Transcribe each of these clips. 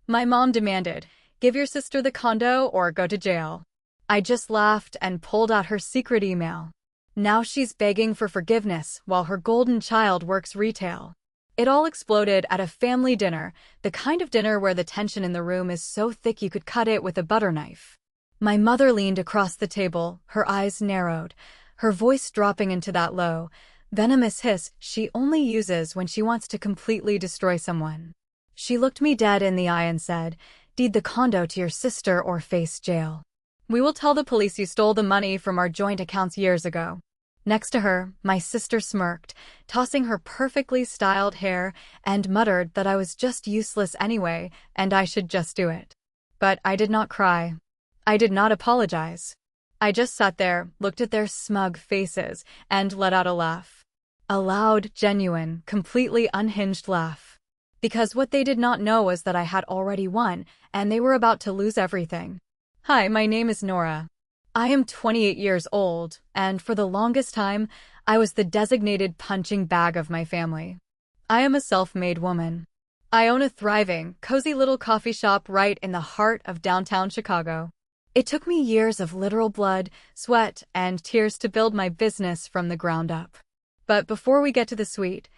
My mom demanded, "Give your sister the condo or go to jail." I just laughed and pulled out her secret email. Now she's begging for forgiveness while her golden child works retail. It all exploded at a family dinner, the kind of dinner where the tension in the room is so thick you could cut it with a butter knife. My mother leaned across the table, her eyes narrowed, her voice dropping into that low, venomous hiss she only uses when she wants to completely destroy someone. She looked me dead in the eye and said, "Deed the condo to your sister or face jail. We will tell the police you stole the money from our joint accounts years ago." Next to her, my sister smirked, tossing her perfectly styled hair, and muttered that I was just useless anyway, and I should just do it. But I did not cry. I did not apologize. I just sat there, looked at their smug faces, and let out a laugh. A loud, genuine, completely unhinged laugh. Because what they did not know was that I had already won, and they were about to lose everything. Hi, my name is Nora. I am 28 years old, and for the longest time, I was the designated punching bag of my family. I am a self-made woman. I own a thriving, cozy little coffee shop right in the heart of downtown Chicago. It took me years of literal blood, sweat, and tears to build my business from the ground up. But before we get to the sweet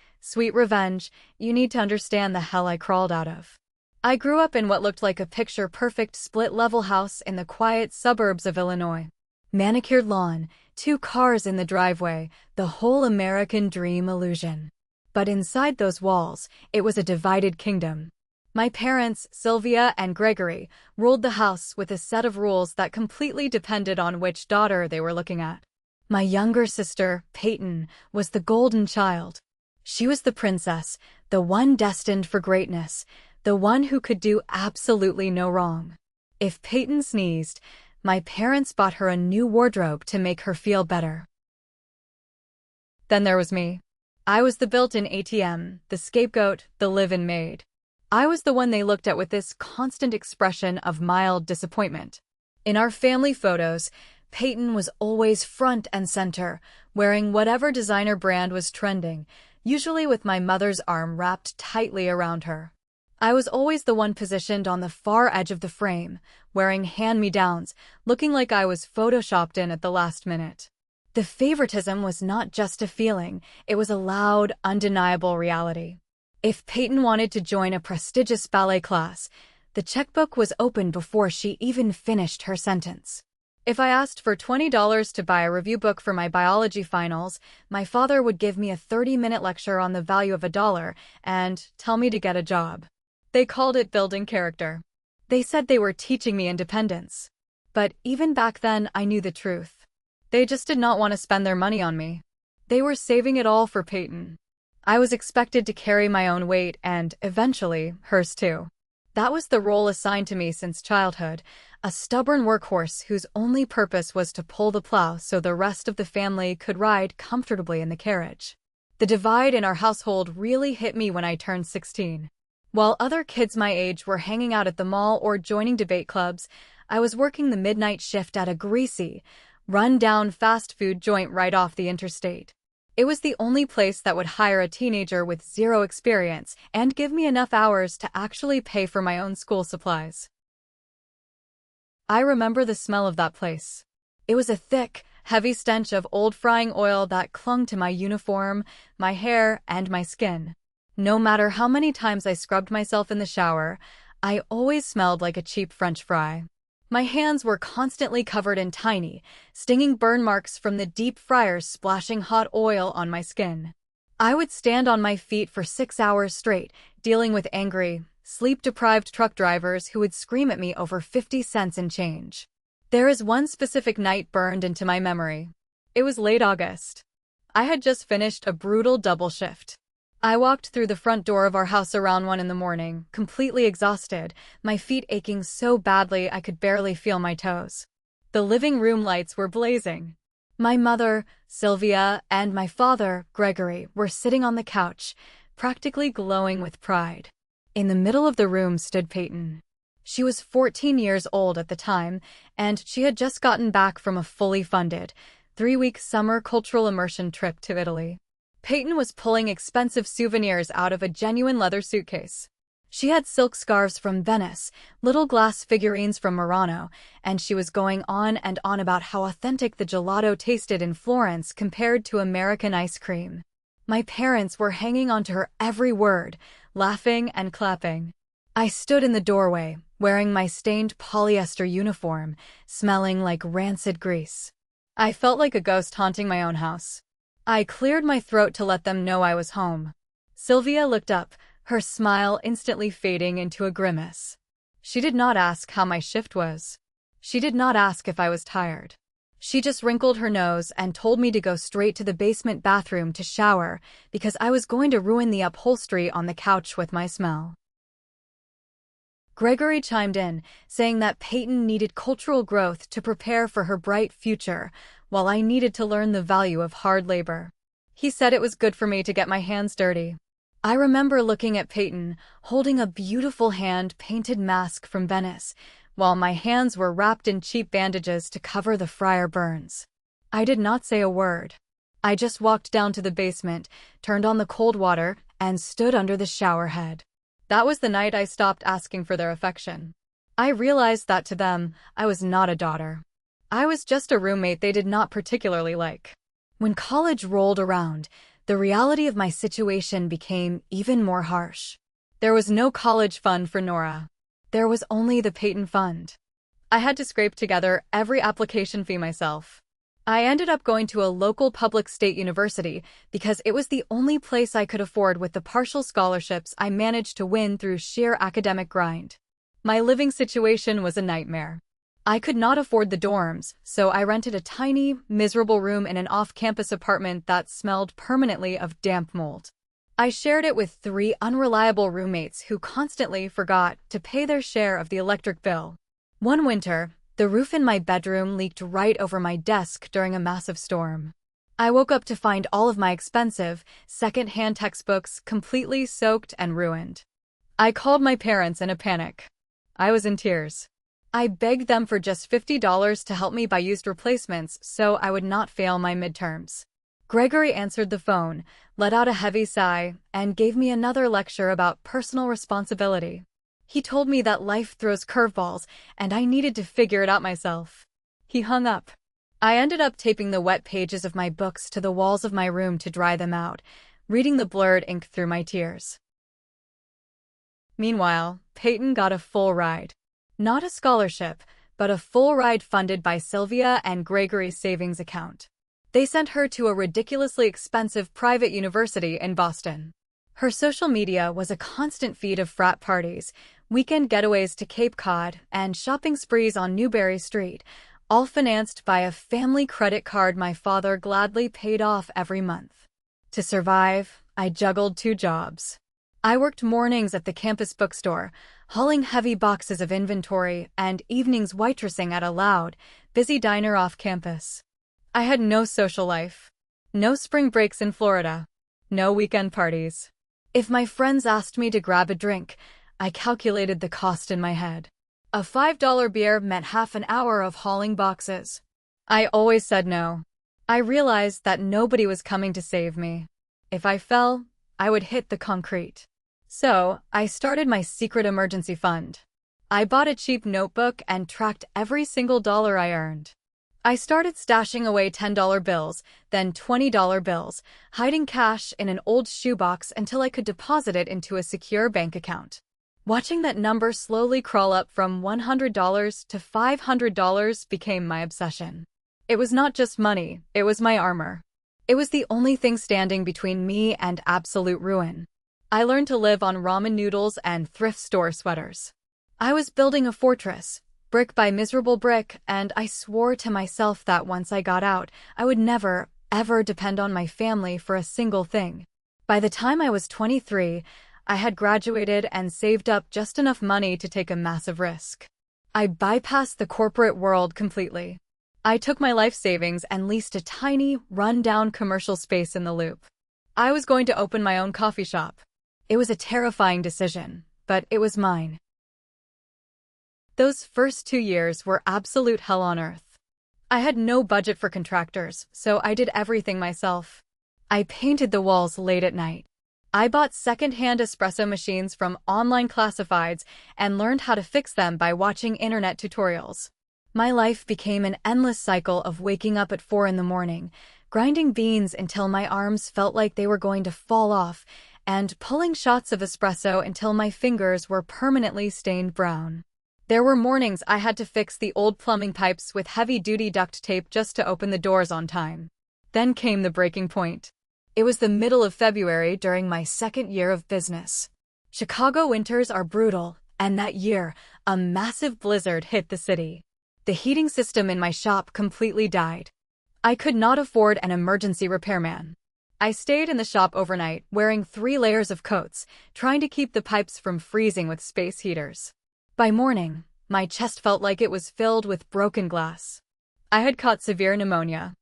revenge, you need to understand the hell I crawled out of. I grew up in what looked like a picture-perfect split-level house in the quiet suburbs of Illinois. Manicured lawn, 2 cars in the driveway, the whole American dream illusion. But inside those walls, it was a divided kingdom. My parents, Sylvia and Gregory, ruled the house with a set of rules that completely depended on which daughter they were looking at. My younger sister, Peyton, was the golden child. She was the princess, the one destined for greatness, the one who could do absolutely no wrong. If Peyton sneezed, my parents bought her a new wardrobe to make her feel better. Then there was me. I was the built-in ATM, the scapegoat, the live-in maid. I was the one they looked at with this constant expression of mild disappointment. In our family photos, Peyton was always front and center, wearing whatever designer brand was trending, usually with my mother's arm wrapped tightly around her. I was always the one positioned on the far edge of the frame, wearing hand-me-downs, looking like I was photoshopped in at the last minute. The favoritism was not just a feeling, it was a loud, undeniable reality. If Peyton wanted to join a prestigious ballet class, the checkbook was open before she even finished her sentence. If I asked for $20 to buy a review book for my biology finals, my father would give me a 30-minute lecture on the value of $1 and tell me to get a job. They called it building character. They said they were teaching me independence. But even back then, I knew the truth. They just did not want to spend their money on me. They were saving it all for Peyton. I was expected to carry my own weight and, eventually, hers too. That was the role assigned to me since childhood, a stubborn workhorse whose only purpose was to pull the plow so the rest of the family could ride comfortably in the carriage. The divide in our household really hit me when I turned 16. While other kids my age were hanging out at the mall or joining debate clubs, I was working the midnight shift at a greasy, run-down fast food joint right off the interstate. It was the only place that would hire a teenager with zero experience and give me enough hours to actually pay for my own school supplies. I remember the smell of that place. It was a thick, heavy stench of old frying oil that clung to my uniform, my hair, and my skin. No matter how many times I scrubbed myself in the shower, I always smelled like a cheap French fry. My hands were constantly covered in tiny, stinging burn marks from the deep fryers splashing hot oil on my skin. I would stand on my feet for 6 hours straight, dealing with angry, sleep-deprived truck drivers who would scream at me over 50 cents in change. There is one specific night burned into my memory. It was late August. I had just finished a brutal double shift. I walked through the front door of our house around 1 in the morning, completely exhausted, my feet aching so badly I could barely feel my toes. The living room lights were blazing. My mother, Sylvia, and my father, Gregory, were sitting on the couch, practically glowing with pride. In the middle of the room stood Peyton. She was 14 years old at the time, and she had just gotten back from a fully funded, 3-week summer cultural immersion trip to Italy. Peyton was pulling expensive souvenirs out of a genuine leather suitcase. She had silk scarves from Venice, little glass figurines from Murano, and she was going on and on about how authentic the gelato tasted in Florence compared to American ice cream. My parents were hanging on to her every word, laughing and clapping. I stood in the doorway, wearing my stained polyester uniform, smelling like rancid grease. I felt like a ghost haunting my own house. I cleared my throat to let them know I was home. Sylvia looked up, her smile instantly fading into a grimace. She did not ask how my shift was. She did not ask if I was tired. She just wrinkled her nose and told me to go straight to the basement bathroom to shower because I was going to ruin the upholstery on the couch with my smell. Gregory chimed in, saying that Peyton needed cultural growth to prepare for her bright future, while I needed to learn the value of hard labor. He said it was good for me to get my hands dirty. I remember looking at Peyton, holding a beautiful hand-painted mask from Venice, while my hands were wrapped in cheap bandages to cover the fryer burns. I did not say a word. I just walked down to the basement, turned on the cold water, and stood under the shower head. That was the night I stopped asking for their affection. I realized that to them, I was not a daughter. I was just a roommate they did not particularly like. When college rolled around, the reality of my situation became even more harsh. There was no college fund for Nora. There was only the Peyton Fund. I had to scrape together every application fee myself. I ended up going to a local public state university because it was the only place I could afford with the partial scholarships I managed to win through sheer academic grind. My living situation was a nightmare. I could not afford the dorms, so I rented a tiny, miserable room in an off-campus apartment that smelled permanently of damp mold. I shared it with 3 unreliable roommates who constantly forgot to pay their share of the electric bill. One winter, the roof in my bedroom leaked right over my desk during a massive storm. I woke up to find all of my expensive, second-hand textbooks completely soaked and ruined. I called my parents in a panic. I was in tears. I begged them for just $50 to help me buy used replacements so I would not fail my midterms. Gregory answered the phone, let out a heavy sigh, and gave me another lecture about personal responsibility. He told me that life throws curveballs, and I needed to figure it out myself. He hung up. I ended up taping the wet pages of my books to the walls of my room to dry them out, reading the blurred ink through my tears. Meanwhile, Peyton got a full ride. Not a scholarship, but a full ride funded by Sylvia and Gregory's savings account. They sent her to a ridiculously expensive private university in Boston. Her social media was a constant feed of frat parties, weekend getaways to Cape Cod, and shopping sprees on Newberry Street, all financed by a family credit card my father gladly paid off every month. To survive, I juggled 2 jobs. I worked mornings at the campus bookstore, hauling heavy boxes of inventory, and evenings waitressing at a loud, busy diner off campus. I had no social life. No spring breaks in Florida. No weekend parties. If my friends asked me to grab a drink, I calculated the cost in my head. A $5 beer meant half an hour of hauling boxes. I always said no. I realized that nobody was coming to save me. If I fell, I would hit the concrete. So, I started my secret emergency fund. I bought a cheap notebook and tracked every single dollar I earned. I started stashing away $10 bills, then $20 bills, hiding cash in an old shoebox until I could deposit it into a secure bank account. Watching that number slowly crawl up from $100 to $500 became my obsession. It was not just money, it was my armor. It was the only thing standing between me and absolute ruin. I learned to live on ramen noodles and thrift store sweaters. I was building a fortress, brick by miserable brick, and I swore to myself that once I got out, I would never, ever depend on my family for a single thing. By the time I was 23, I had graduated and saved up just enough money to take a massive risk. I bypassed the corporate world completely. I took my life savings and leased a tiny, run-down commercial space in the Loop. I was going to open my own coffee shop. It was a terrifying decision, but it was mine. Those first 2 years were absolute hell on earth. I had no budget for contractors, so I did everything myself. I painted the walls late at night. I bought second-hand espresso machines from online classifieds and learned how to fix them by watching internet tutorials. My life became an endless cycle of waking up at 4 in the morning, grinding beans until my arms felt like they were going to fall off, and pulling shots of espresso until my fingers were permanently stained brown. There were mornings I had to fix the old plumbing pipes with heavy-duty duct tape just to open the doors on time. Then came the breaking point. It was the middle of February during my second year of business. Chicago winters are brutal, and that year, a massive blizzard hit the city. The heating system in my shop completely died. I could not afford an emergency repairman. I stayed in the shop overnight, wearing 3 layers of coats, trying to keep the pipes from freezing with space heaters. By morning, my chest felt like it was filled with broken glass. I had caught severe pneumonia.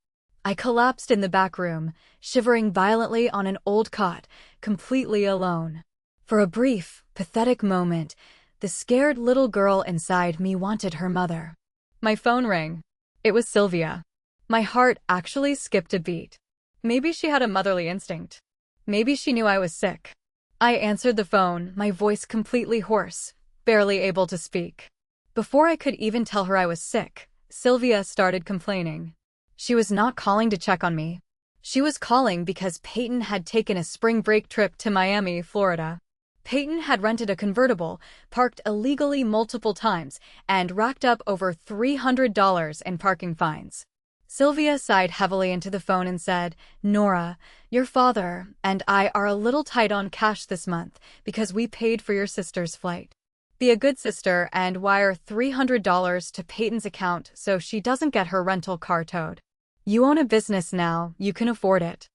I collapsed in the back room, shivering violently on an old cot, completely alone. For a brief, pathetic moment, the scared little girl inside me wanted her mother. My phone rang. It was Sylvia. My heart actually skipped a beat. Maybe she had a motherly instinct. Maybe she knew I was sick. I answered the phone, my voice completely hoarse, barely able to speak. Before I could even tell her I was sick, Sylvia started complaining. She was not calling to check on me. She was calling because Peyton had taken a spring break trip to Miami, Florida. Peyton had rented a convertible, parked illegally multiple times, and racked up over $300 in parking fines. Sylvia sighed heavily into the phone and said, "Nora, your father and I are a little tight on cash this month because we paid for your sister's flight. Be a good sister and wire $300 to Peyton's account so she doesn't get her rental car towed. You own a business now, you can afford it."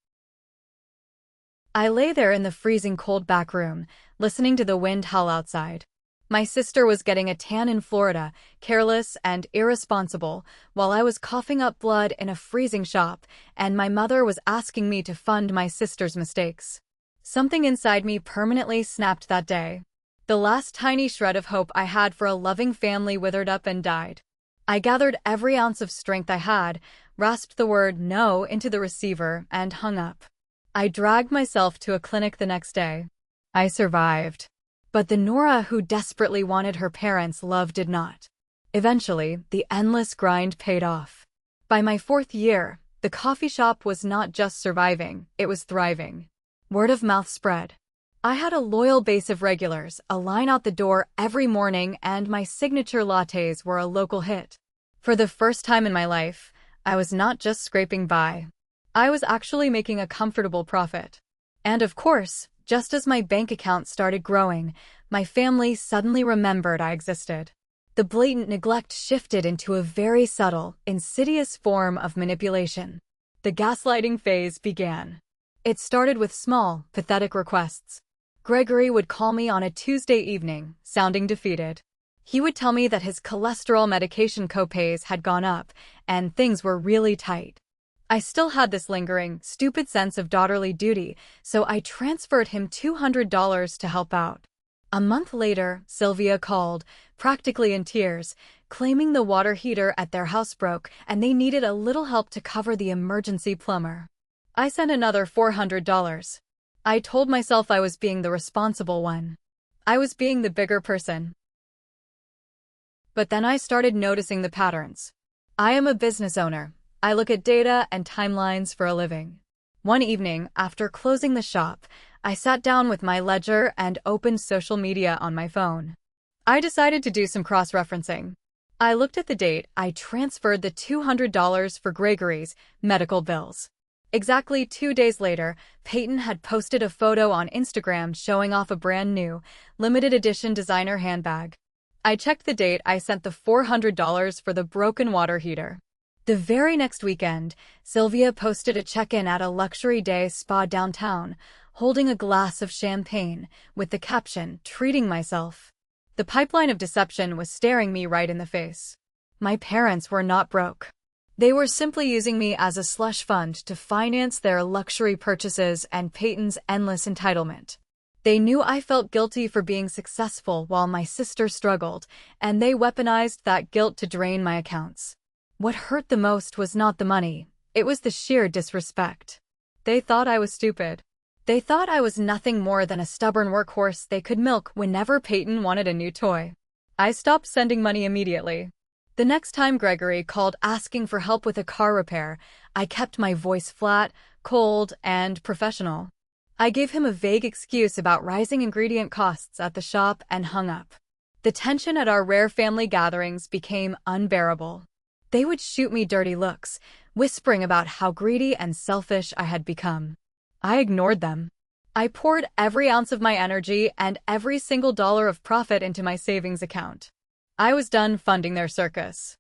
I lay there in the freezing cold back room, listening to the wind howl outside. My sister was getting a tan in Florida, careless and irresponsible, while I was coughing up blood in a freezing shop, and my mother was asking me to fund my sister's mistakes. Something inside me permanently snapped that day. The last tiny shred of hope I had for a loving family withered up and died. I gathered every ounce of strength I had, rasped the word "no" into the receiver, and hung up. I dragged myself to a clinic the next day. I survived. But the Nora who desperately wanted her parents' love did not. Eventually, the endless grind paid off. By my 4th year, the coffee shop was not just surviving, it was thriving. Word of mouth spread. I had a loyal base of regulars, a line out the door every morning, and my signature lattes were a local hit. For the first time in my life, I was not just scraping by. I was actually making a comfortable profit. And of course, just as my bank account started growing, my family suddenly remembered I existed. The blatant neglect shifted into a very subtle, insidious form of manipulation. The gaslighting phase began. It started with small, pathetic requests. Gregory would call me on a Tuesday evening, sounding defeated. He would tell me that his cholesterol medication copays had gone up, and things were really tight. I still had this lingering, stupid sense of daughterly duty, so I transferred him $200 to help out. A month later, Sylvia called, practically in tears, claiming the water heater at their house broke and they needed a little help to cover the emergency plumber. I sent another $400. I told myself I was being the responsible one. I was being the bigger person. But then I started noticing the patterns. I am a business owner. I look at data and timelines for a living. One evening, after closing the shop, I sat down with my ledger and opened social media on my phone. I decided to do some cross-referencing. I looked at the date I transferred the $200 for Gregory's medical bills. Exactly 2 days later, Peyton had posted a photo on Instagram showing off a brand new, limited edition designer handbag. I checked the date I sent the $400 for the broken water heater. The very next weekend, Sylvia posted a check-in at a luxury day spa downtown, holding a glass of champagne, with the caption, "Treating myself." The pipeline of deception was staring me right in the face. My parents were not broke. They were simply using me as a slush fund to finance their luxury purchases and Peyton's endless entitlement. They knew I felt guilty for being successful while my sister struggled, and they weaponized that guilt to drain my accounts. What hurt the most was not the money, it was the sheer disrespect. They thought I was stupid. They thought I was nothing more than a stubborn workhorse they could milk whenever Peyton wanted a new toy. I stopped sending money immediately. The next time Gregory called asking for help with a car repair, I kept my voice flat, cold, and professional. I gave him a vague excuse about rising ingredient costs at the shop and hung up. The tension at our rare family gatherings became unbearable. They would shoot me dirty looks, whispering about how greedy and selfish I had become. I ignored them. I poured every ounce of my energy and every single dollar of profit into my savings account. I was done funding their circus.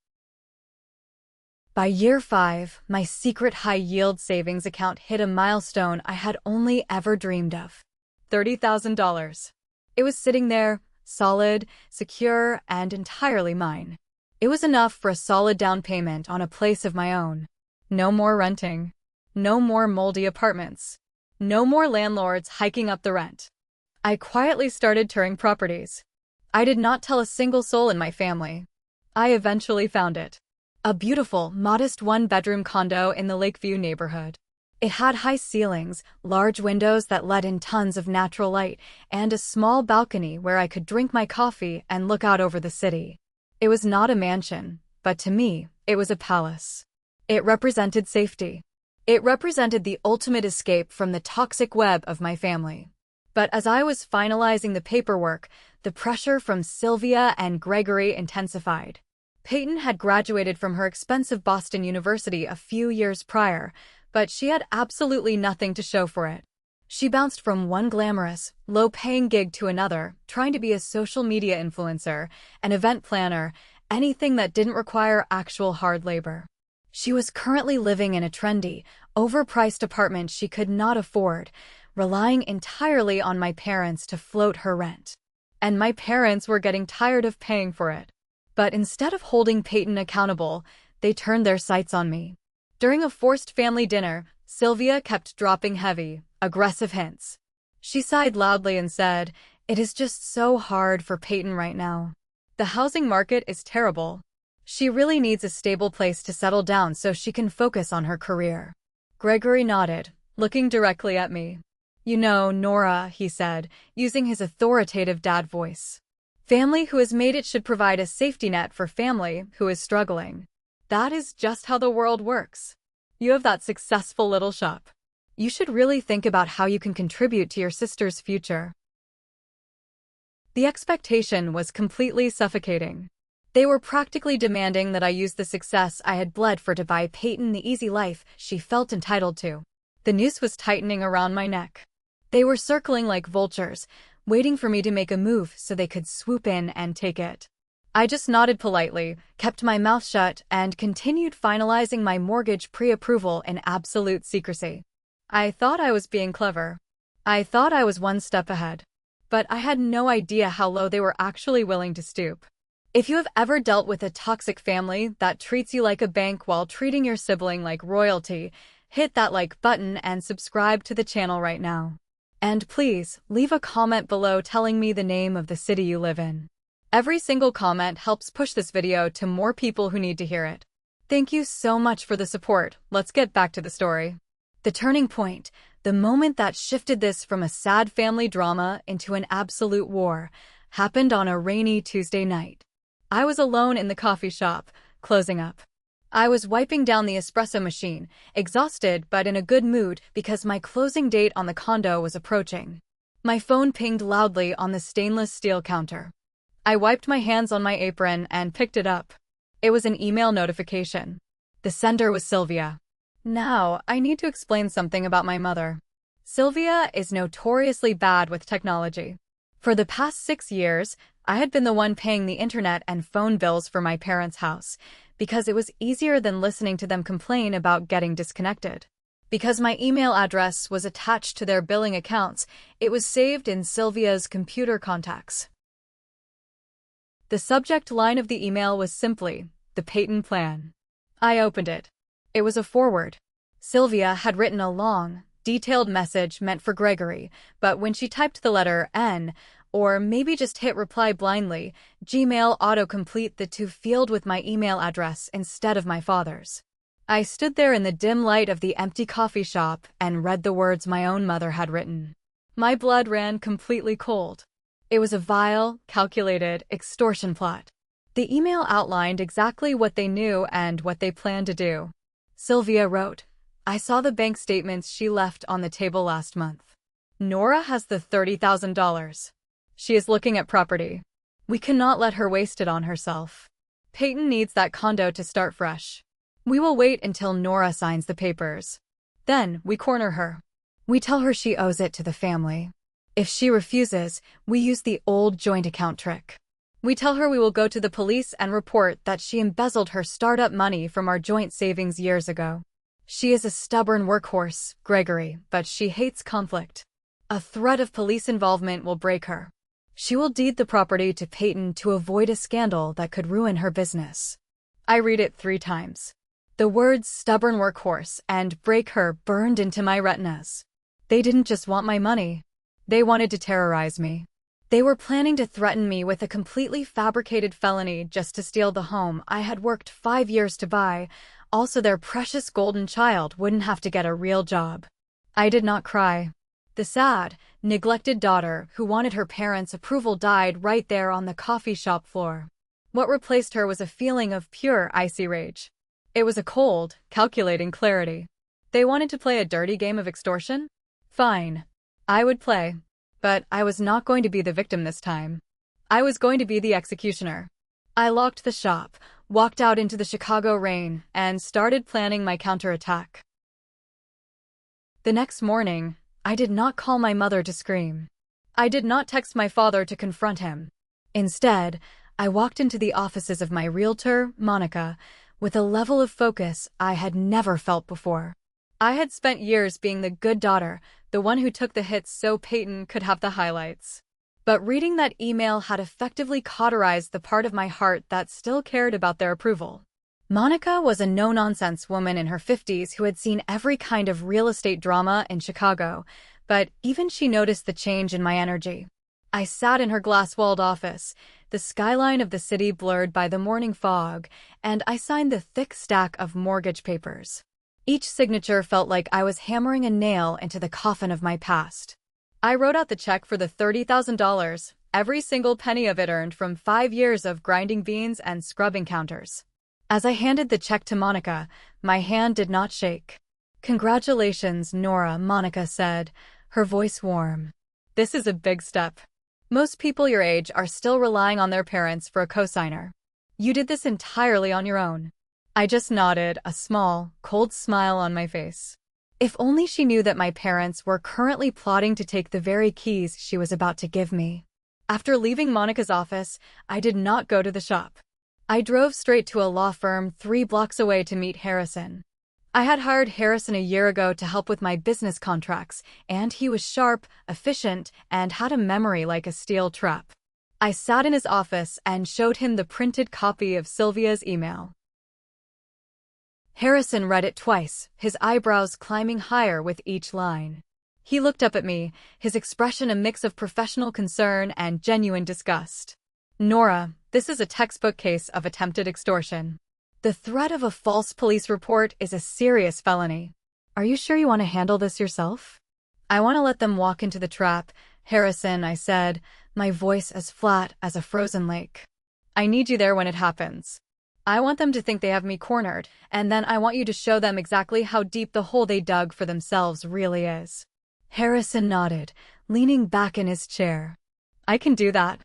By year 5, my secret high-yield savings account hit a milestone I had only ever dreamed of. $30,000. It was sitting there, solid, secure, and entirely mine. It was enough for a solid down payment on a place of my own. No more renting. No more moldy apartments. No more landlords hiking up the rent. I quietly started touring properties. I did not tell a single soul in my family. I eventually found it. A beautiful, modest one-bedroom condo in the Lakeview neighborhood. It had high ceilings, large windows that let in tons of natural light, and a small balcony where I could drink my coffee and look out over the city. It was not a mansion, but to me, it was a palace. It represented safety. It represented the ultimate escape from the toxic web of my family. But as I was finalizing the paperwork, the pressure from Sylvia and Gregory intensified. Peyton had graduated from her expensive Boston University a few years prior, but she had absolutely nothing to show for it. She bounced from one glamorous, low-paying gig to another, trying to be a social media influencer, an event planner, anything that didn't require actual hard labor. She was currently living in a trendy, overpriced apartment she could not afford, relying entirely on my parents to float her rent. And my parents were getting tired of paying for it. But instead of holding Peyton accountable, they turned their sights on me. During a forced family dinner, Sylvia kept dropping heavy, aggressive hints. She sighed loudly and said, "It is just so hard for Peyton right now. The housing market is terrible. She really needs a stable place to settle down so she can focus on her career." Gregory nodded, looking directly at me. "You know, Nora," he said, using his authoritative dad voice. "Family who has made it should provide a safety net for family who is struggling. That is just how the world works. You have that successful little shop. You should really think about how you can contribute to your sister's future." The expectation was completely suffocating. They were practically demanding that I use the success I had bled for to buy Peyton the easy life she felt entitled to. The noose was tightening around my neck. They were circling like vultures, waiting for me to make a move so they could swoop in and take it. I just nodded politely, kept my mouth shut, and continued finalizing my mortgage pre-approval in absolute secrecy. I thought I was being clever. I thought I was one step ahead. But I had no idea how low they were actually willing to stoop. If you have ever dealt with a toxic family that treats you like a bank while treating your sibling like royalty, hit that like button and subscribe to the channel right now. And please, leave a comment below telling me the name of the city you live in. Every single comment helps push this video to more people who need to hear it. Thank you so much for the support. Let's get back to the story. The turning point, the moment that shifted this from a sad family drama into an absolute war, happened on a rainy Tuesday night. I was alone in the coffee shop, closing up. I was wiping down the espresso machine, exhausted but in a good mood because my closing date on the condo was approaching. My phone pinged loudly on the stainless steel counter. I wiped my hands on my apron and picked it up. It was an email notification. The sender was Sylvia. Now, I need to explain something about my mother. Sylvia is notoriously bad with technology. For the past 6 years, I had been the one paying the internet and phone bills for my parents' house, because it was easier than listening to them complain about getting disconnected. Because my email address was attached to their billing accounts, it was saved in Sylvia's computer contacts. The subject line of the email was simply, "The Peyton Plan." I opened it. It was a forward. Sylvia had written a long, detailed message meant for Gregory, but when she typed the letter N, or maybe just hit reply blindly, Gmail autocomplete the to field with my email address instead of my father's. I stood there in the dim light of the empty coffee shop and read the words my own mother had written. My blood ran completely cold. It was a vile, calculated extortion plot. The email outlined exactly what they knew and what they planned to do. Sylvia wrote, "I saw the bank statements she left on the table last month. Nora has the $30,000. She is looking at property. We cannot let her waste it on herself. Peyton needs that condo to start fresh. We will wait until Nora signs the papers. Then we corner her. We tell her she owes it to the family. If she refuses, we use the old joint account trick. We tell her we will go to the police and report that she embezzled her startup money from our joint savings years ago. She is a stubborn workhorse, Gregory, but she hates conflict. A threat of police involvement will break her. She will deed the property to Peyton to avoid a scandal that could ruin her business." I read it 3 times. The words stubborn workhorse and break her burned into my retinas. They didn't just want my money. They wanted to terrorize me. They were planning to threaten me with a completely fabricated felony just to steal the home I had worked 5 years to buy. Also, their precious golden child wouldn't have to get a real job. I did not cry. The sad, neglected daughter who wanted her parents' approval died right there on the coffee shop floor. What replaced her was a feeling of pure, icy rage. It was a cold, calculating clarity. They wanted to play a dirty game of extortion? Fine. I would play. But I was not going to be the victim this time. I was going to be the executioner. I locked the shop, walked out into the Chicago rain, and started planning my counterattack. The next morning, I did not call my mother to scream. I did not text my father to confront him. Instead, I walked into the offices of my realtor, Monica, with a level of focus I had never felt before. I had spent years being the good daughter, the one who took the hits so Peyton could have the highlights. But reading that email had effectively cauterized the part of my heart that still cared about their approval. Monica was a no-nonsense woman in her 50s who had seen every kind of real estate drama in Chicago, but even she noticed the change in my energy. I sat in her glass-walled office, the skyline of the city blurred by the morning fog, and I signed the thick stack of mortgage papers. Each signature felt like I was hammering a nail into the coffin of my past. I wrote out the check for the $30,000, every single penny of it earned from 5 years of grinding beans and scrubbing counters. As I handed the check to Monica, my hand did not shake. "Congratulations, Nora," Monica said, her voice warm. "This is a big step. Most people your age are still relying on their parents for a cosigner. You did this entirely on your own." I just nodded, a small, cold smile on my face. If only she knew that my parents were currently plotting to take the very keys she was about to give me. After leaving Monica's office, I did not go to the shop. I drove straight to a law firm 3 blocks away to meet Harrison. I had hired Harrison a year ago to help with my business contracts, and he was sharp, efficient, and had a memory like a steel trap. I sat in his office and showed him the printed copy of Sylvia's email. Harrison read it twice, his eyebrows climbing higher with each line. He looked up at me, his expression a mix of professional concern and genuine disgust. "Nora, this is a textbook case of attempted extortion. The threat of a false police report is a serious felony. Are you sure you want to handle this yourself?" "I want to let them walk into the trap, Harrison," I said, my voice as flat as a frozen lake. "I need you there when it happens. I want them to think they have me cornered, and then I want you to show them exactly how deep the hole they dug for themselves really is." Harrison nodded, leaning back in his chair. "I can do that.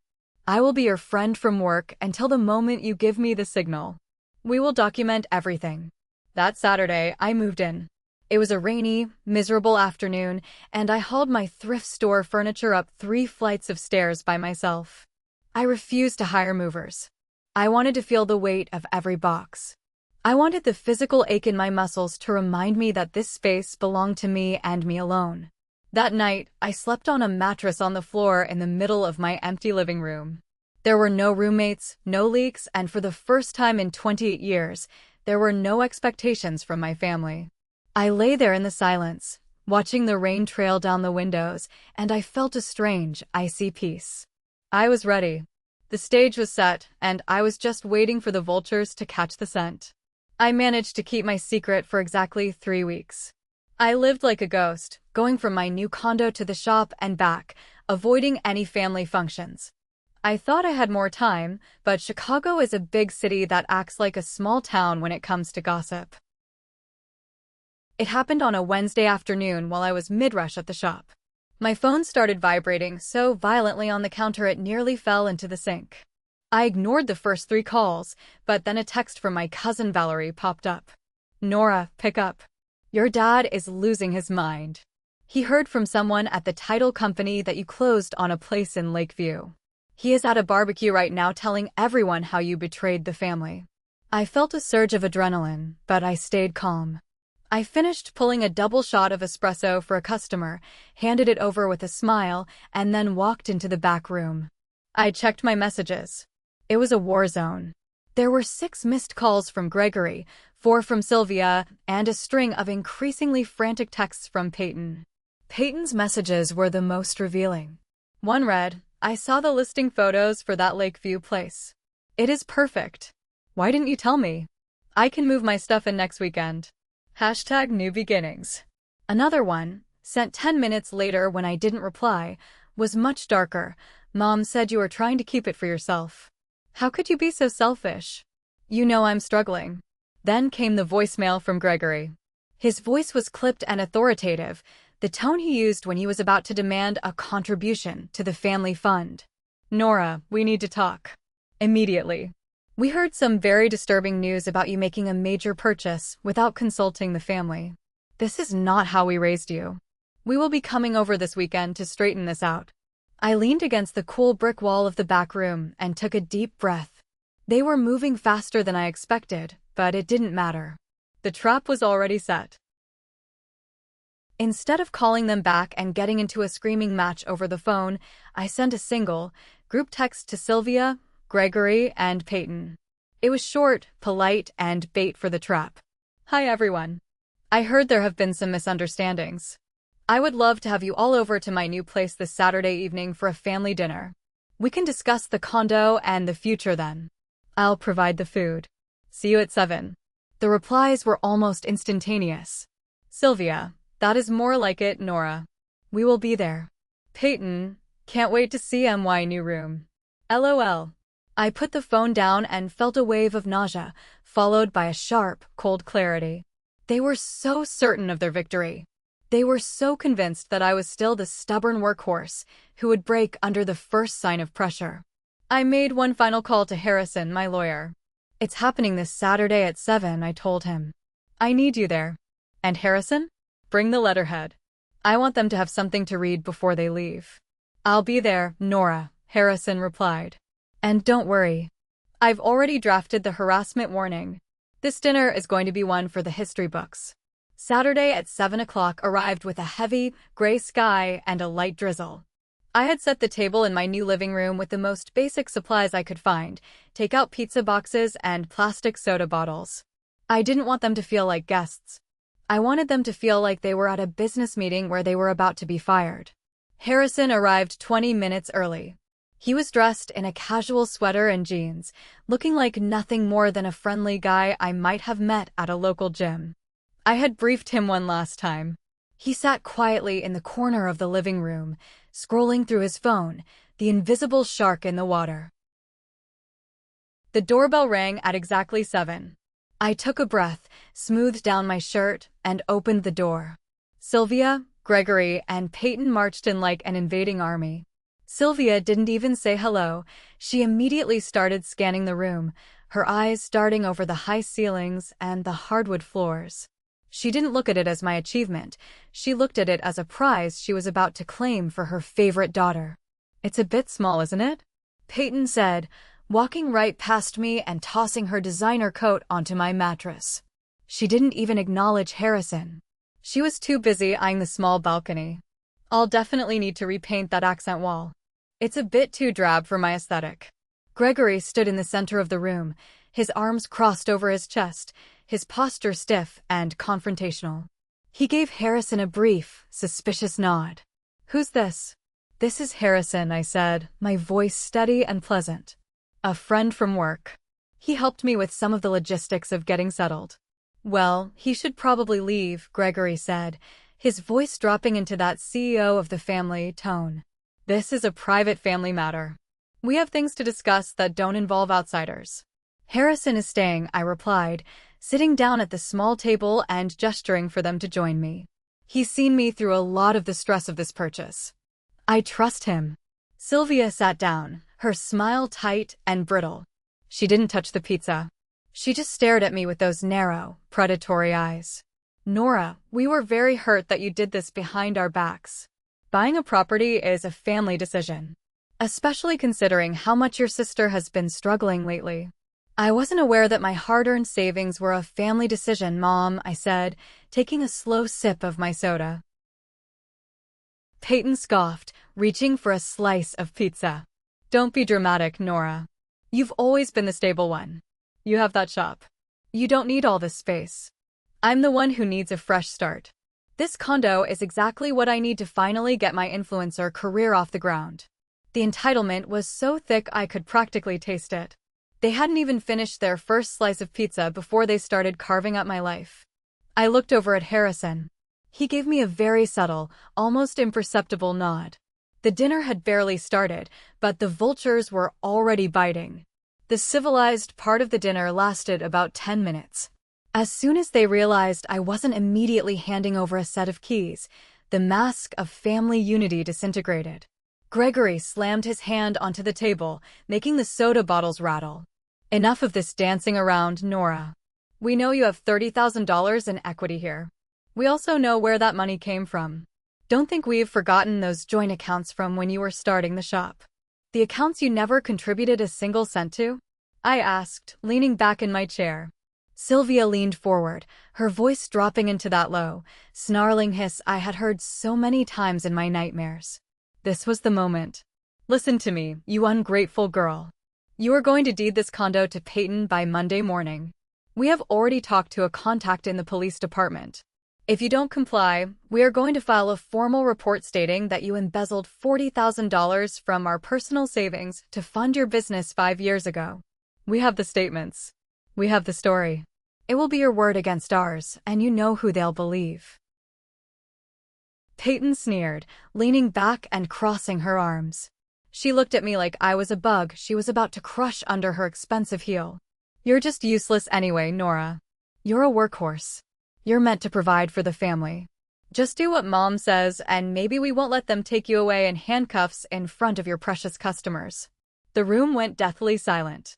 I will be your friend from work until the moment you give me the signal. We will document everything." That Saturday, I moved in. It was a rainy, miserable afternoon, and I hauled my thrift store furniture up 3 flights of stairs by myself. I refused to hire movers. I wanted to feel the weight of every box. I wanted the physical ache in my muscles to remind me that this space belonged to me and me alone. That night, I slept on a mattress on the floor in the middle of my empty living room. There were no roommates, no leaks, and for the first time in 28 years, there were no expectations from my family. I lay there in the silence, watching the rain trail down the windows, and I felt a strange, icy peace. I was ready. The stage was set, and I was just waiting for the vultures to catch the scent. I managed to keep my secret for exactly 3 weeks. I lived like a ghost, going from my new condo to the shop and back, avoiding any family functions. I thought I had more time, but Chicago is a big city that acts like a small town when it comes to gossip. It happened on a Wednesday afternoon while I was mid-rush at the shop. My phone started vibrating so violently on the counter it nearly fell into the sink. I ignored the first 3 calls, but then a text from my cousin Valerie popped up. "Nora, pick up. Your dad is losing his mind. He heard from someone at the title company that you closed on a place in Lakeview. He is at a barbecue right now telling everyone how you betrayed the family." I felt a surge of adrenaline, but I stayed calm. I finished pulling a double shot of espresso for a customer, handed it over with a smile, and then walked into the back room. I checked my messages. It was a war zone. There were 6 missed calls from Gregory, 4 from Sylvia, and a string of increasingly frantic texts from Peyton. Peyton's messages were the most revealing. One read, "I saw the listing photos for that Lakeview place. It is perfect. Why didn't you tell me? I can move my stuff in next weekend. #new beginnings." Another one, sent 10 minutes later when I didn't reply, was much darker. "Mom said you were trying to keep it for yourself. How could you be so selfish? You know I'm struggling." Then came the voicemail from Gregory. His voice was clipped and authoritative, the tone he used when he was about to demand a contribution to the family fund. "Nora, we need to talk. Immediately. We heard some very disturbing news about you making a major purchase without consulting the family. This is not how we raised you. We will be coming over this weekend to straighten this out." I leaned against the cool brick wall of the back room and took a deep breath. They were moving faster than I expected, but it didn't matter. The trap was already set. Instead of calling them back and getting into a screaming match over the phone, I sent a single, group text to Sylvia, Gregory, and Peyton. It was short, polite, and bait for the trap. "Hi everyone. I heard there have been some misunderstandings. I would love to have you all over to my new place this Saturday evening for a family dinner. We can discuss the condo and the future then. I'll provide the food. See you at 7. The replies were almost instantaneous. Sylvia, "That is more like it, Nora. We will be there." Peyton, "Can't wait to see my new room. LOL. I put the phone down and felt a wave of nausea, followed by a sharp, cold clarity. They were so certain of their victory. They were so convinced that I was still the stubborn workhorse who would break under the first sign of pressure. I made one final call to Harrison, my lawyer. "It's happening this Saturday at 7, I told him. "I need you there. And Harrison? Bring the letterhead. I want them to have something to read before they leave." "I'll be there, Nora," Harrison replied. "And don't worry. I've already drafted the harassment warning. This dinner is going to be one for the history books." Saturday at 7 o'clock arrived with a heavy, gray sky and a light drizzle. I had set the table in my new living room with the most basic supplies I could find, take-out pizza boxes and plastic soda bottles. I didn't want them to feel like guests. I wanted them to feel like they were at a business meeting where they were about to be fired. Harrison arrived 20 minutes early. He was dressed in a casual sweater and jeans, looking like nothing more than a friendly guy I might have met at a local gym. I had briefed him one last time. He sat quietly in the corner of the living room, scrolling through his phone, the invisible shark in the water. The doorbell rang at exactly 7. I took a breath, smoothed down my shirt, and opened the door. Sylvia, Gregory, and Peyton marched in like an invading army. Sylvia didn't even say hello. She immediately started scanning the room, her eyes darting over the high ceilings and the hardwood floors. She didn't look at it as my achievement. She looked at it as a prize she was about to claim for her favorite daughter. "It's a bit small, isn't it?" Peyton said, walking right past me and tossing her designer coat onto my mattress. She didn't even acknowledge Harrison. She was too busy eyeing the small balcony. "I'll definitely need to repaint that accent wall. It's a bit too drab for my aesthetic." Gregory stood in the center of the room, his arms crossed over his chest, his posture stiff and confrontational. He gave Harrison a brief, suspicious nod. "Who's this?" "This is Harrison," I said, my voice steady and pleasant. "A friend from work." He helped me with some of the logistics of getting settled. Well, he should probably leave, Gregory said, his voice dropping into that CEO of the family tone. This is a private family matter. We have things to discuss that don't involve outsiders. Harrison is staying, I replied, sitting down at the small table and gesturing for them to join me. He's seen me through a lot of the stress of this purchase. I trust him. Sylvia sat down, her smile tight and brittle. She didn't touch the pizza. She just stared at me with those narrow, predatory eyes. Nora, we were very hurt that you did this behind our backs. Buying a property is a family decision, especially considering how much your sister has been struggling lately. I wasn't aware that my hard-earned savings were a family decision, Mom, I said, taking a slow sip of my soda. Peyton scoffed, reaching for a slice of pizza. Don't be dramatic, Nora. You've always been the stable one. You have that shop. You don't need all this space. I'm the one who needs a fresh start. This condo is exactly what I need to finally get my influencer career off the ground. The entitlement was so thick I could practically taste it. They hadn't even finished their first slice of pizza before they started carving up my life. I looked over at Harrison. He gave me a very subtle, almost imperceptible nod. The dinner had barely started, but the vultures were already biting. The civilized part of the dinner lasted about 10 minutes. As soon as they realized I wasn't immediately handing over a set of keys, the mask of family unity disintegrated. Gregory slammed his hand onto the table, making the soda bottles rattle. Enough of this dancing around, Nora. We know you have $30,000 in equity here. We also know where that money came from. Don't think we've forgotten those joint accounts from when you were starting the shop. The accounts you never contributed a single cent to? I asked, leaning back in my chair. Sylvia leaned forward, her voice dropping into that low, snarling hiss I had heard so many times in my nightmares. This was the moment. Listen to me, you ungrateful girl. You are going to deed this condo to Peyton by Monday morning. We have already talked to a contact in the police department. If you don't comply, we are going to file a formal report stating that you embezzled $40,000 from our personal savings to fund your business 5 years ago. We have the statements. We have the story. It will be your word against ours, and you know who they'll believe. Peyton sneered, leaning back and crossing her arms. She looked at me like I was a bug she was about to crush under her expensive heel. You're just useless anyway, Nora. You're a workhorse. You're meant to provide for the family. Just do what Mom says, and maybe we won't let them take you away in handcuffs in front of your precious customers. The room went deathly silent.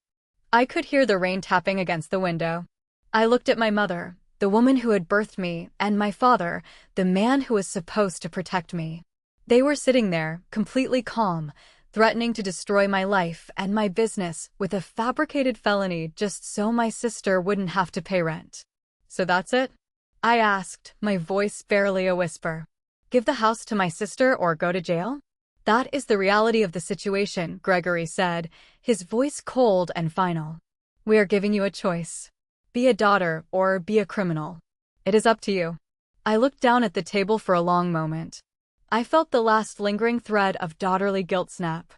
I could hear the rain tapping against the window. I looked at my mother, the woman who had birthed me, and my father, the man who was supposed to protect me. They were sitting there, completely calm, threatening to destroy my life and my business with a fabricated felony just so my sister wouldn't have to pay rent. So that's it? I asked, my voice barely a whisper. Give the house to my sister or go to jail? That is the reality of the situation, Gregory said, his voice cold and final. We are giving you a choice. Be a daughter or be a criminal. It is up to you. I looked down at the table for a long moment. I felt the last lingering thread of daughterly guilt snap.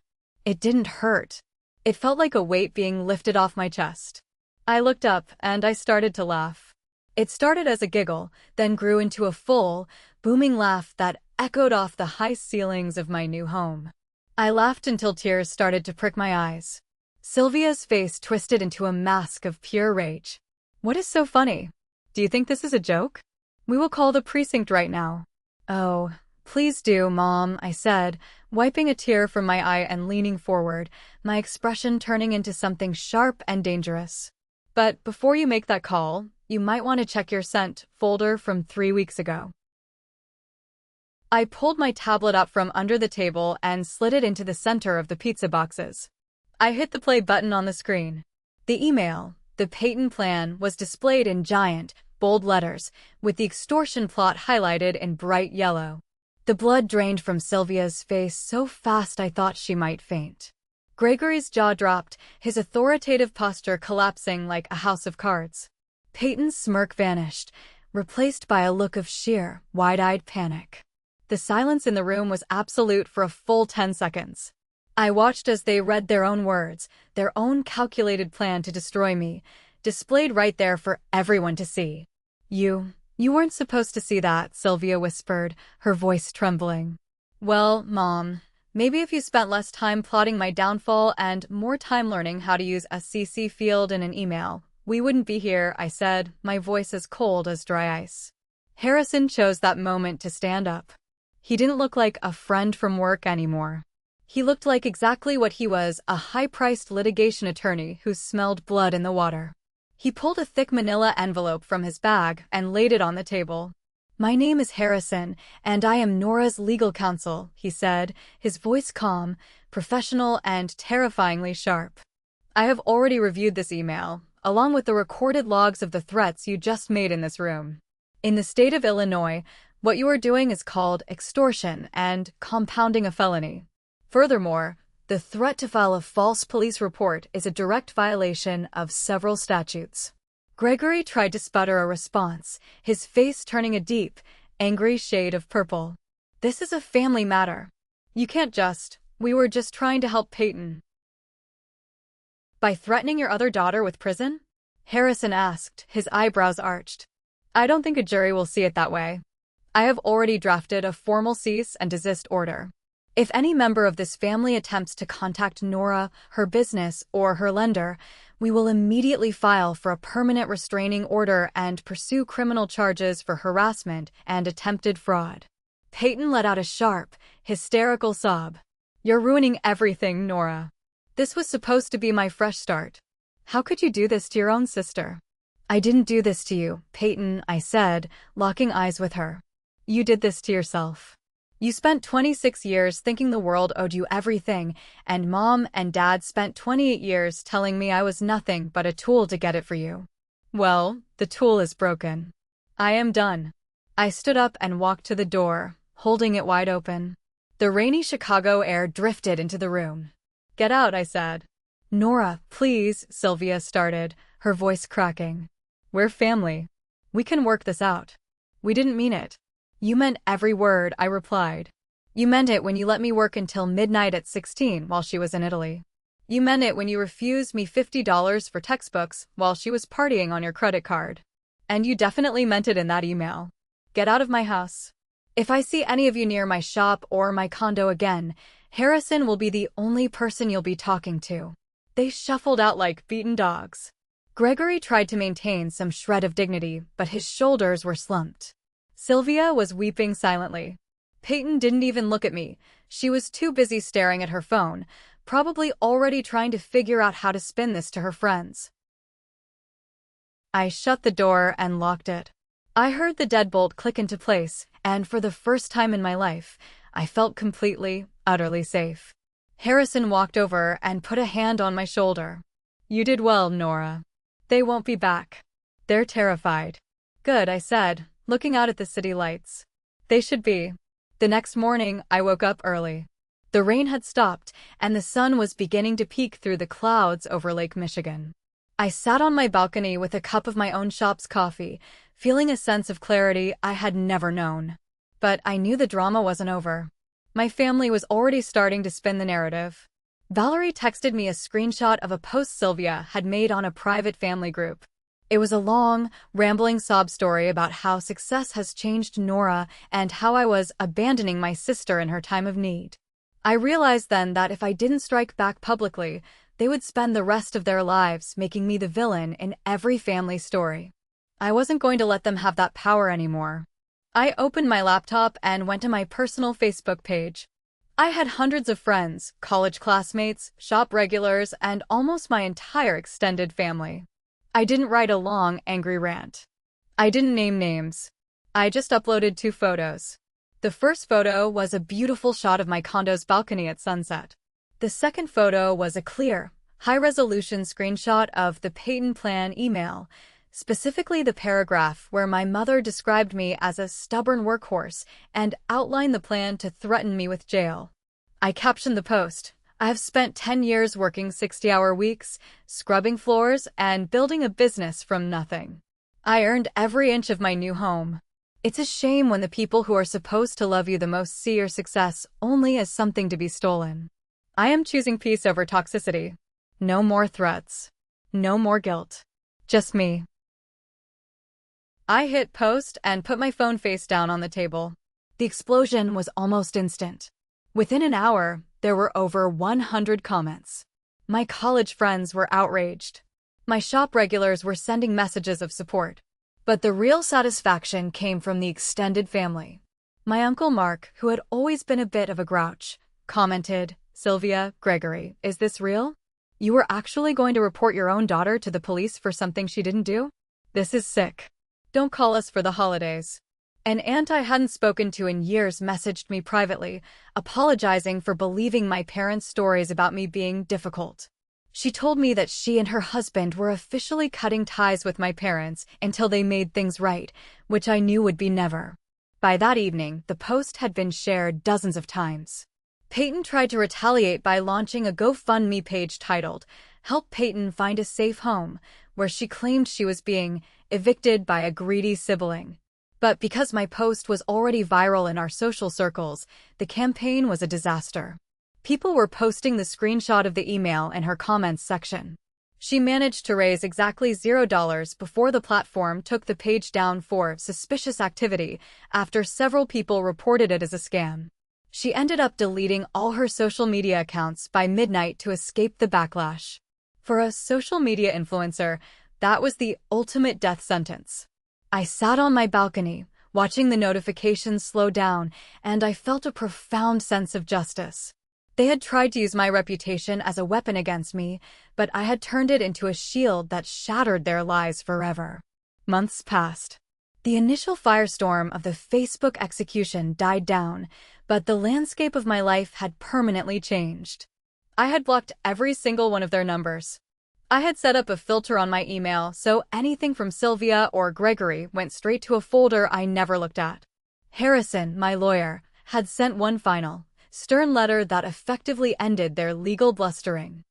It didn't hurt. It felt like a weight being lifted off my chest. I looked up and I started to laugh. It started as a giggle, then grew into a full, booming laugh that echoed off the high ceilings of my new home. I laughed until tears started to prick my eyes. Sylvia's face twisted into a mask of pure rage. What is so funny? Do you think this is a joke? We will call the precinct right now. Oh, please do, Mom, I said, wiping a tear from my eye and leaning forward, my expression turning into something sharp and dangerous. But before you make that call, you might want to check your sent folder from 3 weeks ago. I pulled my tablet up from under the table and slid it into the center of the pizza boxes. I hit the play button on the screen. The email, the Peyton plan, was displayed in giant, bold letters, with the extortion plot highlighted in bright yellow. The blood drained from Sylvia's face so fast I thought she might faint. Gregory's jaw dropped, his authoritative posture collapsing like a house of cards. Peyton's smirk vanished, replaced by a look of sheer, wide-eyed panic. The silence in the room was absolute for a full 10 seconds. I watched as they read their own words, their own calculated plan to destroy me, displayed right there for everyone to see. You weren't supposed to see that, Sylvia whispered, her voice trembling. Well, Mom, maybe if you spent less time plotting my downfall and more time learning how to use a CC field in an email, we wouldn't be here, I said, my voice as cold as dry ice. Harrison chose that moment to stand up. He didn't look like a friend from work anymore. He looked like exactly what he was, a high-priced litigation attorney who smelled blood in the water. He pulled a thick manila envelope from his bag and laid it on the table. My name is Harrison, and I am Nora's legal counsel, he said, his voice calm, professional, and terrifyingly sharp. I have already reviewed this email, along with the recorded logs of the threats you just made in this room. In the state of Illinois, what you are doing is called extortion and compounding a felony. Furthermore, the threat to file a false police report is a direct violation of several statutes. Gregory tried to sputter a response, his face turning a deep, angry shade of purple. This is a family matter. You can't we were just trying to help Peyton. By threatening your other daughter with prison? Harrison asked, his eyebrows arched. I don't think a jury will see it that way. I have already drafted a formal cease and desist order. If any member of this family attempts to contact Nora, her business, or her lender, we will immediately file for a permanent restraining order and pursue criminal charges for harassment and attempted fraud. Peyton let out a sharp, hysterical sob. You're ruining everything, Nora. This was supposed to be my fresh start. How could you do this to your own sister? I didn't do this to you, Peyton, I said, locking eyes with her. You did this to yourself. You spent 26 years thinking the world owed you everything, and Mom and Dad spent 28 years telling me I was nothing but a tool to get it for you. Well, the tool is broken. I am done. I stood up and walked to the door, holding it wide open. The rainy Chicago air drifted into the room. Get out, I said. Nora, please, Sylvia started, her voice cracking. We're family. We can work this out. We didn't mean it. You meant every word, I replied. You meant it when you let me work until midnight at 16 while she was in Italy. You meant it when you refused me $50 for textbooks while she was partying on your credit card. And you definitely meant it in that email. Get out of my house. If I see any of you near my shop or my condo again, Harrison will be the only person you'll be talking to. They shuffled out like beaten dogs. Gregory tried to maintain some shred of dignity, but his shoulders were slumped. Sylvia was weeping silently. Peyton didn't even look at me. She was too busy staring at her phone, probably already trying to figure out how to spin this to her friends. I shut the door and locked it. I heard the deadbolt click into place, and for the first time in my life, I felt completely, utterly safe. Harrison walked over and put a hand on my shoulder. You did well, Nora. They won't be back. They're terrified. Good, I said, looking out at the city lights. They should be. The next morning, I woke up early. The rain had stopped, and the sun was beginning to peek through the clouds over Lake Michigan. I sat on my balcony with a cup of my own shop's coffee, feeling a sense of clarity I had never known. But I knew the drama wasn't over. My family was already starting to spin the narrative. Valerie texted me a screenshot of a post Sylvia had made on a private family group. It was a long, rambling sob story about how success has changed Nora and how I was abandoning my sister in her time of need. I realized then that if I didn't strike back publicly, they would spend the rest of their lives making me the villain in every family story. I wasn't going to let them have that power anymore. I opened my laptop and went to my personal Facebook page. I had hundreds of friends, college classmates, shop regulars, and almost my entire extended family. I didn't write a long, angry rant. I didn't name names. I just uploaded 2 photos. The first photo was a beautiful shot of my condo's balcony at sunset. The second photo was a clear, high-resolution screenshot of the Peyton plan email, specifically the paragraph where my mother described me as a stubborn workhorse and outlined the plan to threaten me with jail. I captioned the post, I have spent 10 years working 60-hour weeks, scrubbing floors, and building a business from nothing. I earned every inch of my new home. It's a shame when the people who are supposed to love you the most see your success only as something to be stolen. I am choosing peace over toxicity. No more threats. No more guilt. Just me. I hit post and put my phone face down on the table. The explosion was almost instant. Within an hour, there were over 100 comments. My college friends were outraged. My shop regulars were sending messages of support. But the real satisfaction came from the extended family. My Uncle Mark, who had always been a bit of a grouch, commented, "Sylvia, Gregory, is this real? You were actually going to report your own daughter to the police for something she didn't do? This is sick. Don't call us for the holidays." An aunt I hadn't spoken to in years messaged me privately, apologizing for believing my parents' stories about me being difficult. She told me that she and her husband were officially cutting ties with my parents until they made things right, which I knew would be never. By that evening, the post had been shared dozens of times. Peyton tried to retaliate by launching a GoFundMe page titled, "Help Peyton Find a Safe Home," where she claimed she was being evicted by a greedy sibling. But because my post was already viral in our social circles, the campaign was a disaster. People were posting the screenshot of the email in her comments section. She managed to raise exactly $0 before the platform took the page down for suspicious activity after several people reported it as a scam. She ended up deleting all her social media accounts by midnight to escape the backlash. For a social media influencer, that was the ultimate death sentence. I sat on my balcony, watching the notifications slow down, and I felt a profound sense of justice. They had tried to use my reputation as a weapon against me, but I had turned it into a shield that shattered their lives forever. Months passed. The initial firestorm of the Facebook execution died down, but the landscape of my life had permanently changed. I had blocked every single one of their numbers. I had set up a filter on my email so anything from Sylvia or Gregory went straight to a folder I never looked at. Harrison, my lawyer, had sent one final, stern letter that effectively ended their legal blustering.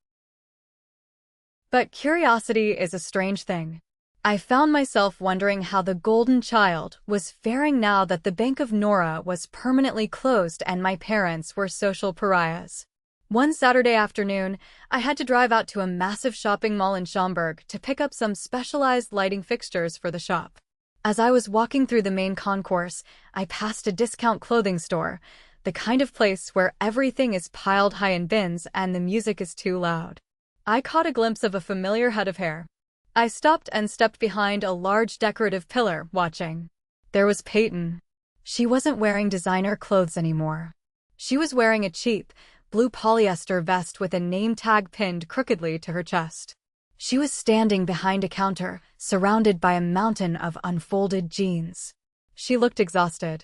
But curiosity is a strange thing. I found myself wondering how the golden child was faring now that the Bank of Nora was permanently closed and my parents were social pariahs. One Saturday afternoon, I had to drive out to a massive shopping mall in Schaumburg to pick up some specialized lighting fixtures for the shop. As I was walking through the main concourse, I passed a discount clothing store, the kind of place where everything is piled high in bins and the music is too loud. I caught a glimpse of a familiar head of hair. I stopped and stepped behind a large decorative pillar, watching. There was Peyton. She wasn't wearing designer clothes anymore. She was wearing a cheap, blue polyester vest with a name tag pinned crookedly to her chest. She was standing behind a counter, surrounded by a mountain of unfolded jeans. She looked exhausted.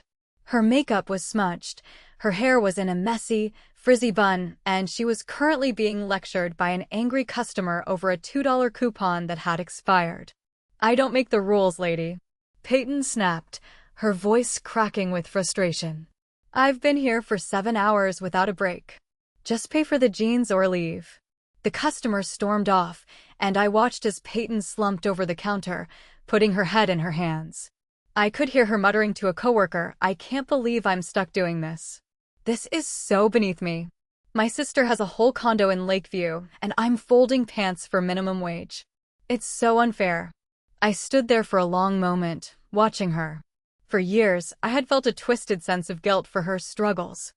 Her makeup was smudged, her hair was in a messy, frizzy bun, and she was currently being lectured by an angry customer over a $2 coupon that had expired. "I don't make the rules, lady," Peyton snapped, her voice cracking with frustration. "I've been here for 7 hours without a break. Just pay for the jeans or leave." The customer stormed off, and I watched as Peyton slumped over the counter, putting her head in her hands. I could hear her muttering to a coworker, "I can't believe I'm stuck doing this. This is so beneath me. My sister has a whole condo in Lakeview, and I'm folding pants for minimum wage. It's so unfair." I stood there for a long moment, watching her. For years, I had felt a twisted sense of guilt for her struggles.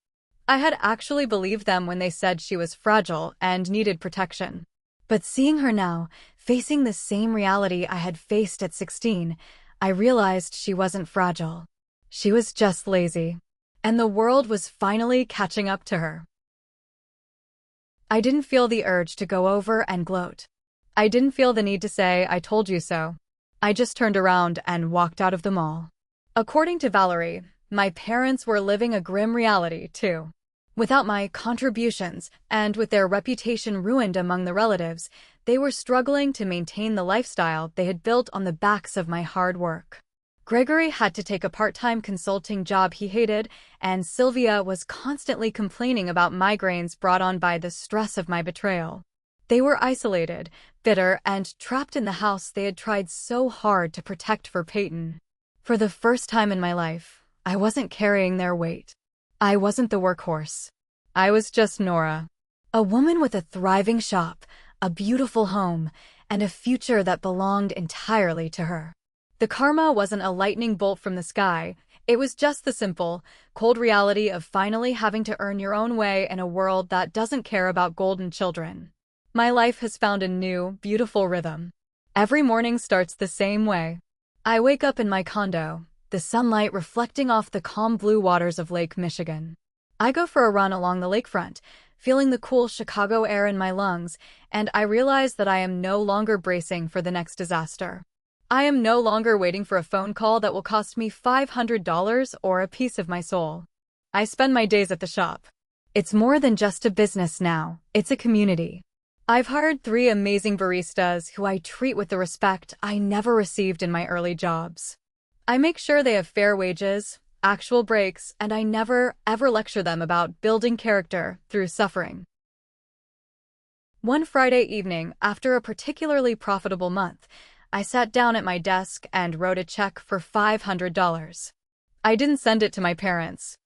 I had actually believed them when they said she was fragile and needed protection. But seeing her now, facing the same reality I had faced at 16, I realized she wasn't fragile. She was just lazy. And the world was finally catching up to her. I didn't feel the urge to go over and gloat. I didn't feel the need to say, "I told you so." I just turned around and walked out of the mall. According to Valerie, my parents were living a grim reality, too. Without my contributions, and with their reputation ruined among the relatives, they were struggling to maintain the lifestyle they had built on the backs of my hard work. Gregory had to take a part-time consulting job he hated, and Sylvia was constantly complaining about migraines brought on by the stress of my betrayal. They were isolated, bitter, and trapped in the house they had tried so hard to protect for Peyton. For the first time in my life, I wasn't carrying their weight. I wasn't the workhorse. I was just Nora. A woman with a thriving shop, a beautiful home, and a future that belonged entirely to her. The karma wasn't a lightning bolt from the sky, it was just the simple, cold reality of finally having to earn your own way in a world that doesn't care about golden children. My life has found a new, beautiful rhythm. Every morning starts the same way. I wake up in my condo, the sunlight reflecting off the calm blue waters of Lake Michigan. I go for a run along the lakefront, feeling the cool Chicago air in my lungs, and I realize that I am no longer bracing for the next disaster. I am no longer waiting for a phone call that will cost me $500 or a piece of my soul. I spend my days at the shop. It's more than just a business now, it's a community. I've hired 3 amazing baristas who I treat with the respect I never received in my early jobs. I make sure they have fair wages, actual breaks, and I never, ever lecture them about building character through suffering. One Friday evening, after a particularly profitable month, I sat down at my desk and wrote a check for $500. I didn't send it to my parents.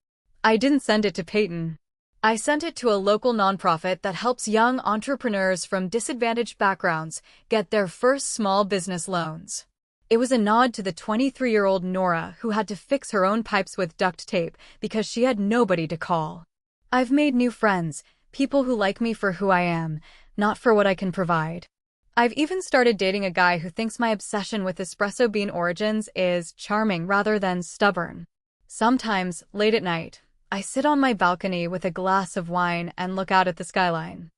I didn't send it to Peyton. I sent it to a local nonprofit that helps young entrepreneurs from disadvantaged backgrounds get their first small business loans. It was a nod to the 23-year-old Nora who had to fix her own pipes with duct tape because she had nobody to call. I've made new friends, people who like me for who I am, not for what I can provide. I've even started dating a guy who thinks my obsession with espresso bean origins is charming rather than stubborn. Sometimes, late at night, I sit on my balcony with a glass of wine and look out at the skyline.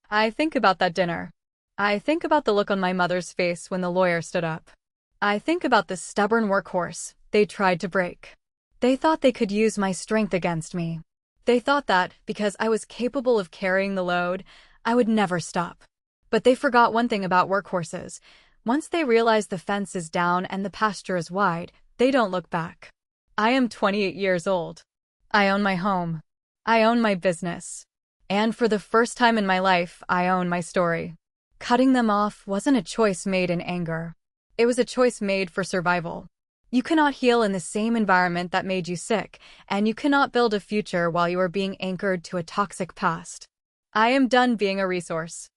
I think about that dinner. I think about the look on my mother's face when the lawyer stood up. I think about the stubborn workhorse they tried to break. They thought they could use my strength against me. They thought that, because I was capable of carrying the load, I would never stop. But they forgot one thing about workhorses. Once they realize the fence is down and the pasture is wide, they don't look back. I am 28 years old. I own my home. I own my business. And for the first time in my life, I own my story. Cutting them off wasn't a choice made in anger. It was a choice made for survival. You cannot heal in the same environment that made you sick, and you cannot build a future while you are being anchored to a toxic past. I am done being a resource.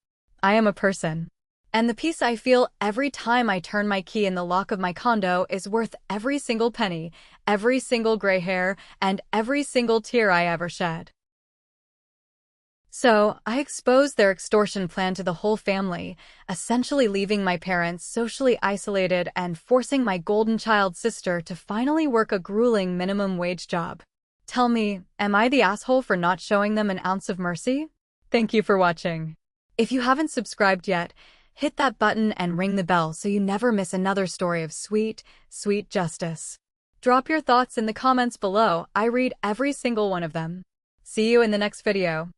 I am a person. And the peace I feel every time I turn my key in the lock of my condo is worth every single penny, every single gray hair, and every single tear I ever shed. So, I exposed their extortion plan to the whole family, essentially leaving my parents socially isolated and forcing my golden child sister to finally work a grueling minimum wage job. Tell me, am I the asshole for not showing them an ounce of mercy? Thank you for watching. If you haven't subscribed yet, hit that button and ring the bell so you never miss another story of sweet, sweet justice. Drop your thoughts in the comments below. I read every single one of them. See you in the next video.